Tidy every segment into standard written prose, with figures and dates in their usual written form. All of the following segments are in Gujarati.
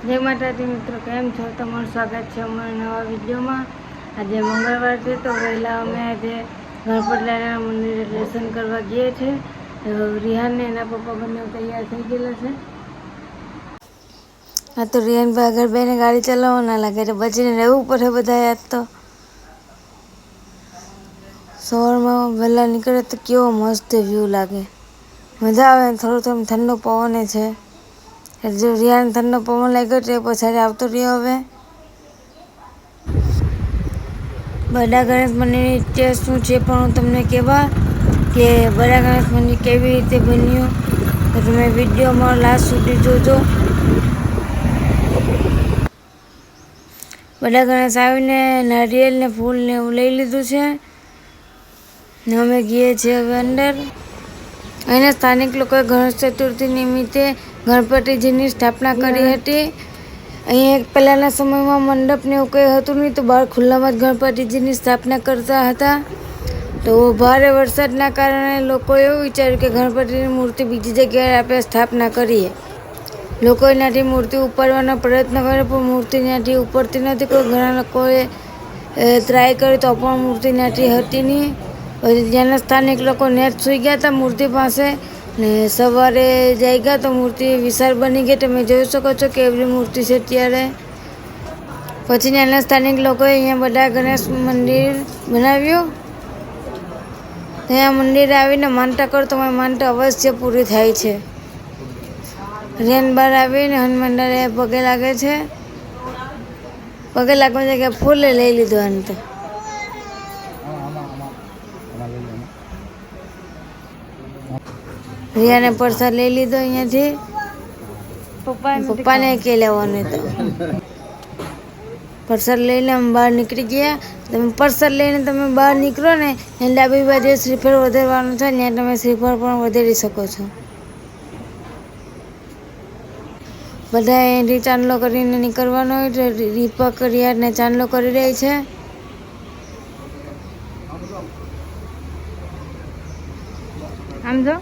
જય માતાજી મિત્રો, કેમ છો? તમારું સ્વાગત છે અમારા નવા વિડીયોમાં। આજે મંગળવાર છે તો વહેલા અમે આજે ગણપતલાલના મંદિરે દર્શન કરવા ગયા છે। રિહાન ને એના પપ્પા બંને તૈયાર થઈ ગયેલા છે। હા તો રિહાનભાઈ આગળ બેને ગાડી ચલાવવા ના લાગે એટલે બચીને રહેવું પડે બધા યાદ તો। સવારમાં વહેલા નીકળે તો કેવો મસ્ત વ્યૂ લાગે, મજા આવે। થોડો ઠંડો પવન છે એટલે જો રિહાન ઠંડો પવન લાગ્યો તો પછાડી આવતો રહ્યો। હવે બડા ગણેશ મંદિરનો ઇતિહાસ શું છે પણ હું તમને કહેવા કે બડા ગણેશ મંદિર કેવી રીતે બન્યું તો તમે વિડીયોમાં લાસ્ટ સુધી જોજો। બડા ગણેશ આવીને નારિયેલ ને ફૂલ ને એવું લઈ લીધું છે ને અમે ગઈએ છીએ હવે અંદર। અહીંના સ્થાનિક લોકોએ ગણેશ ચતુર્થી નિમિત્તે ગણપતિજીની સ્થાપના કરી હતી। અહીં પહેલાંના સમયમાં મંડપ ને એવું કંઈ હતું નહીં તો બહાર ખુલ્લામાં જ ગણપતિજીની સ્થાપના કરતા હતા। તો ભારે વરસાદના કારણે લોકોએ એવું વિચાર્યું કે ગણપતિની મૂર્તિ બીજી જગ્યાએ આપણે સ્થાપના કરીએ। લોકો એનાથી મૂર્તિ ઉપાડવાનો પ્રયત્ન કરે પણ મૂર્તિ ત્યાંથી ઉપડતી નથી। કોઈ ઘણા લોકોએ ટ્રાય કરી તો પણ મૂર્તિ ત્યાંથી હતી નહીં। પછી ત્યાંના સ્થાનિક લોકો નેટ સૂઈ ગયા હતા મૂર્તિ પાસે ને સવારે જઈ ગયા તો મૂર્તિ વિશાળ બની ગઈ। તમે જોઈ શકો છો કે એવી મૂર્તિ છે ત્યારે। પછી ત્યાંના સ્થાનિક લોકોએ અહીંયા બડા ગણેશ મંદિર બનાવ્યું। ત્યાં મંદિરે આવીને માનતા કરો તો મારી માનતા અવશ્ય પૂરી થાય છે। રિહાન બહાર આવીને હનુમાન દાદાએ પગે લાગે છે। પગે લાગવાની જગ્યાએ ફૂલે લઈ લીધો અંતે। રિયાને પ્રસાદ લઈ લીધો અહીંયાથી। પપ્પાને કે લેવાનું તો પ્રસાદ લઈને અમે બહાર નીકળી ગયા। તમે પ્રસાદ લઈને તમે બહાર નીકળો ને એટલે ડાબી બાજુ શ્રીફળ વધારવાનું છે, ત્યાં તમે શ્રીફળ પણ વધારી શકો છો। બધા અહીંથી ચાંદલો કરીને નીકળવાનો હોય તો દીપક રિયાને ચાંદલો કરી રહી છે। આમ જો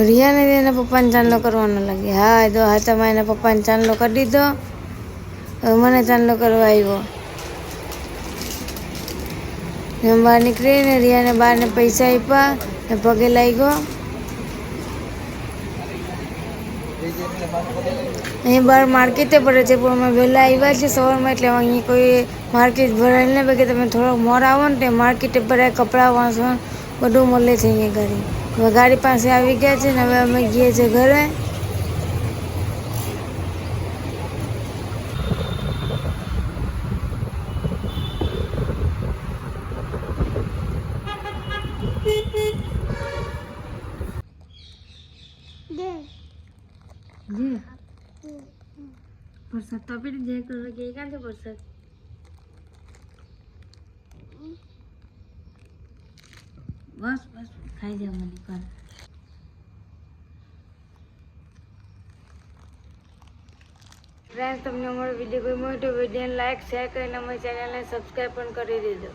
રિયાને એના પપ્પાને ચાંદલો કરવાનો લાગે। હા તો હાથમાં એના પપ્પાને ચાંદલો કરી દીધો। હવે મને ચાંદલો કરવા આવ્યો। બહાર નીકળીને રિયાને બહારને પૈસા આપ્યા ને પગે લાગ્યો। અહીં બહાર માર્કેટે પડે છે પણ અમે વહેલા આવ્યા છીએ સવારમાં એટલે અહીં કોઈ માર્કેટ ભરાયેલ ને કે તમે થોડોક મોર આવો ને ત્યાં માર્કેટે ભરાય કપડાં વાસણ બધું મળે છે અહીંયા ગાડી। હવે ગાડી પાસે આવી ગયા છે ને હવે અમે ગઈએ છીએ ઘરે। પ્રસાદ તો આપી દીધો કે ક્યાંથી પ્રસાદ બસ બસ ખાઈ જાવ મને કર। ફ્રેન્ડ્સ તમને અમારો વિડીયો ગમ્યો હોય તો વિડીયોને લાઈક શેર કરીને અમારી ચેનલને સબસ્ક્રાઈબ પણ કરી દેજો।